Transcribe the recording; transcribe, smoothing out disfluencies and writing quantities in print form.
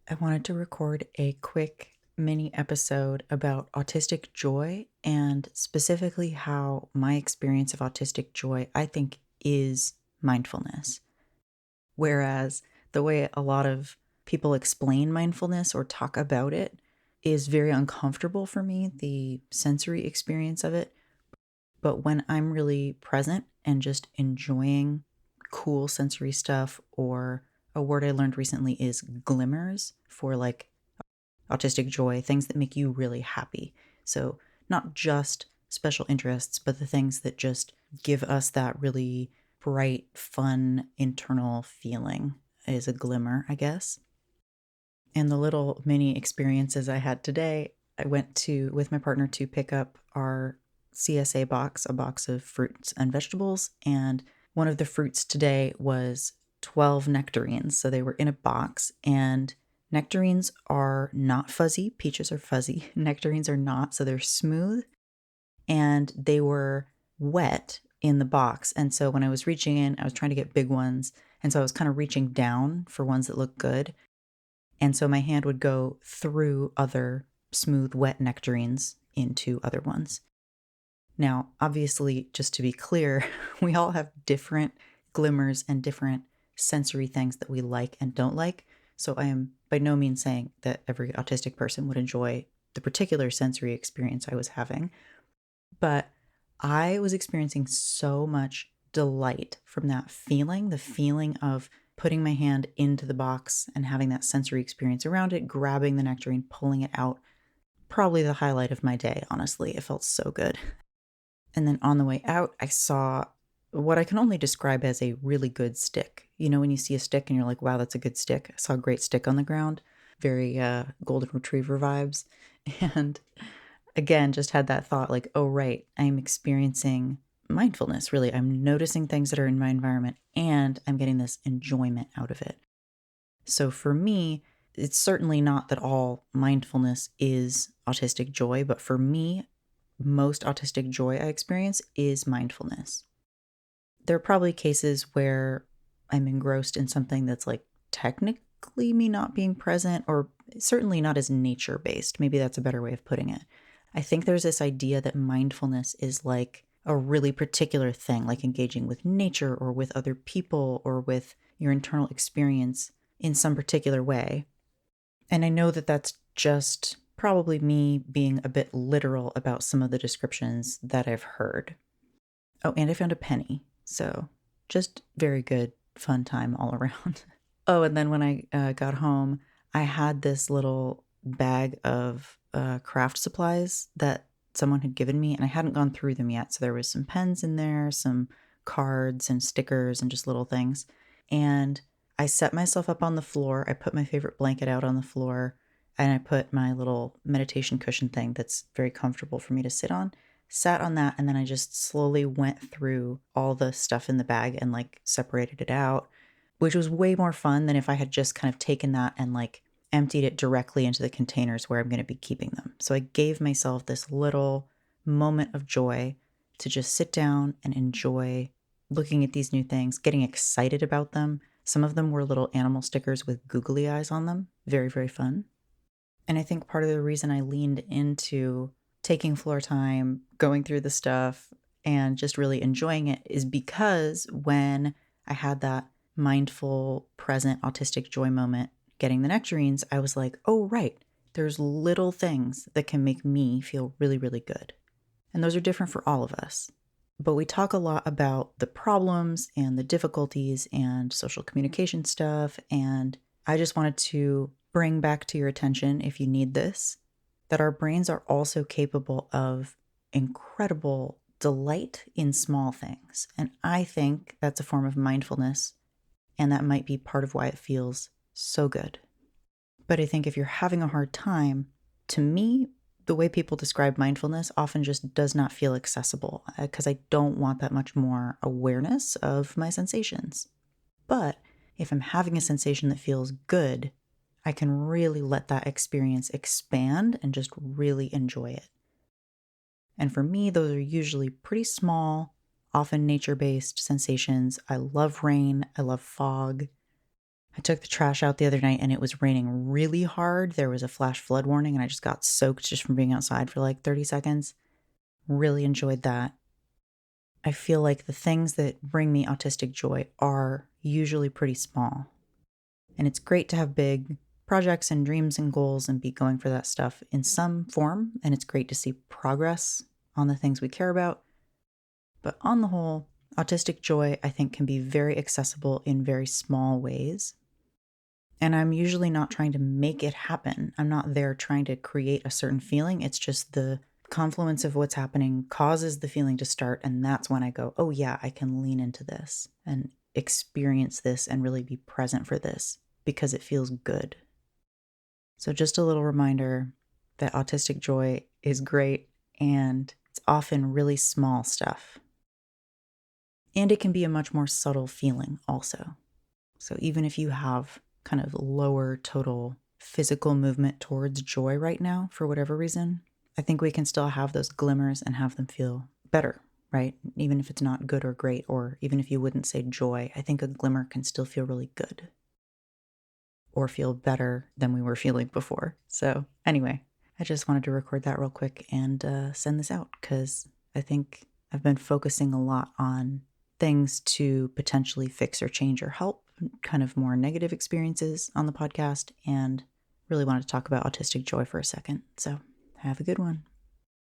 I wanted to record a quick mini episode about Autistic Joy and specifically how my experience of Autistic Joy, I think, is mindfulness. Whereas the way a lot of people explain mindfulness or talk about it is very uncomfortable for me, the sensory experience of it. But when I'm really present and just enjoying cool sensory stuff, or a word I learned recently is glimmers for like autistic joy, things that make you really happy. So, not just special interests, but the things that just give us that really bright, fun internal feeling is a glimmer, I guess. And the little mini experiences I had today, I went to with my partner to pick up our CSA box, a box of fruits and vegetables, and one of the fruits today was 12 nectarines. So they were in a box, and nectarines are not fuzzy. Peaches are fuzzy. Nectarines are not, so they're smooth, and they were wet in the box. And so when I was reaching in, I was trying to get big ones, and so I was kind of reaching down for ones that looked good. And so my hand would go through other smooth, wet nectarines into other ones. Now, obviously, just to be clear, we all have different glimmers and different sensory things that we like and don't like. So I am by no means saying that every autistic person would enjoy the particular sensory experience I was having. But I was experiencing so much delight from that feeling, the feeling of putting my hand into the box and having that sensory experience around it, grabbing the nectarine, pulling it out. Probably the highlight of my day, honestly. It felt so good. And then on the way out, I saw what I can only describe as a really good stick. You know, when you see a stick and you're like, wow, that's a good stick. I saw a great stick on the ground, very golden retriever vibes. And again, just had that thought like, oh, right, I'm experiencing mindfulness, really. I'm noticing things that are in my environment and I'm getting this enjoyment out of it. So for me, it's certainly not that all mindfulness is autistic joy, but for me, most autistic joy I experience is mindfulness. There are probably cases where I'm engrossed in something that's like technically me not being present, or certainly not as nature based. Maybe that's a better way of putting it. I think there's this idea that mindfulness is like a really particular thing, like engaging with nature or with other people or with your internal experience in some particular way. And I know that that's just probably me being a bit literal about some of the descriptions that I've heard. Oh, and I found a penny. So just very good, fun time all around. Oh, and then when I got home, I had this little bag of craft supplies that someone had given me, and I hadn't gone through them yet. So there was some pens in there, some cards and stickers and just little things. And I set myself up on the floor. I put my favorite blanket out on the floor, and I put my little meditation cushion thing that's very comfortable for me to sit on, sat on that, and then I just slowly went through all the stuff in the bag and like separated it out, which was way more fun than if I had just kind of taken that and like emptied it directly into the containers where I'm going to be keeping them. So I gave myself this little moment of joy to just sit down and enjoy looking at these new things, getting excited about them. Some of them were little animal stickers with googly eyes on them. Very, very fun. And I think part of the reason I leaned into taking floor time, going through the stuff, and just really enjoying it is because when I had that mindful, present, autistic joy moment getting the nectarines, I was like, oh, right, there's little things that can make me feel really, really good. And those are different for all of us. But we talk a lot about the problems and the difficulties and social communication stuff. And I just wanted to bring back to your attention, if you need this, that our brains are also capable of incredible delight in small things. And I think that's a form of mindfulness. And that might be part of why it feels so good. But I think if you're having a hard time, to me, the way people describe mindfulness often just does not feel accessible because I don't want that much more awareness of my sensations. But if I'm having a sensation that feels good, I can really let that experience expand and just really enjoy it. And for me, those are usually pretty small, often nature-based sensations. I love rain. I love fog. I took the trash out the other night and it was raining really hard. There was a flash flood warning and I just got soaked just from being outside for like 30 seconds. Really enjoyed that. I feel like the things that bring me autistic joy are usually pretty small. And it's great to have big projects and dreams and goals and be going for that stuff in some form. And it's great to see progress on the things we care about. But on the whole, autistic joy, I think, can be very accessible in very small ways. And I'm usually not trying to make it happen. I'm not there trying to create a certain feeling. It's just the confluence of what's happening causes the feeling to start. And that's when I go, oh, yeah, I can lean into this and experience this and really be present for this because it feels good. So, just a little reminder that autistic joy is great and it's often really small stuff. And it can be a much more subtle feeling also. So, even if you have kind of lower total physical movement towards joy right now, for whatever reason, I think we can still have those glimmers and have them feel better, right? Even if it's not good or great, or even if you wouldn't say joy, I think a glimmer can still feel really good or feel better than we were feeling before. So, anyway, I just wanted to record that real quick and send this out because I think I've been focusing a lot on things to potentially fix or change or help, kind of more negative experiences on the podcast, and really wanted to talk about autistic joy for a second. So, have a good one.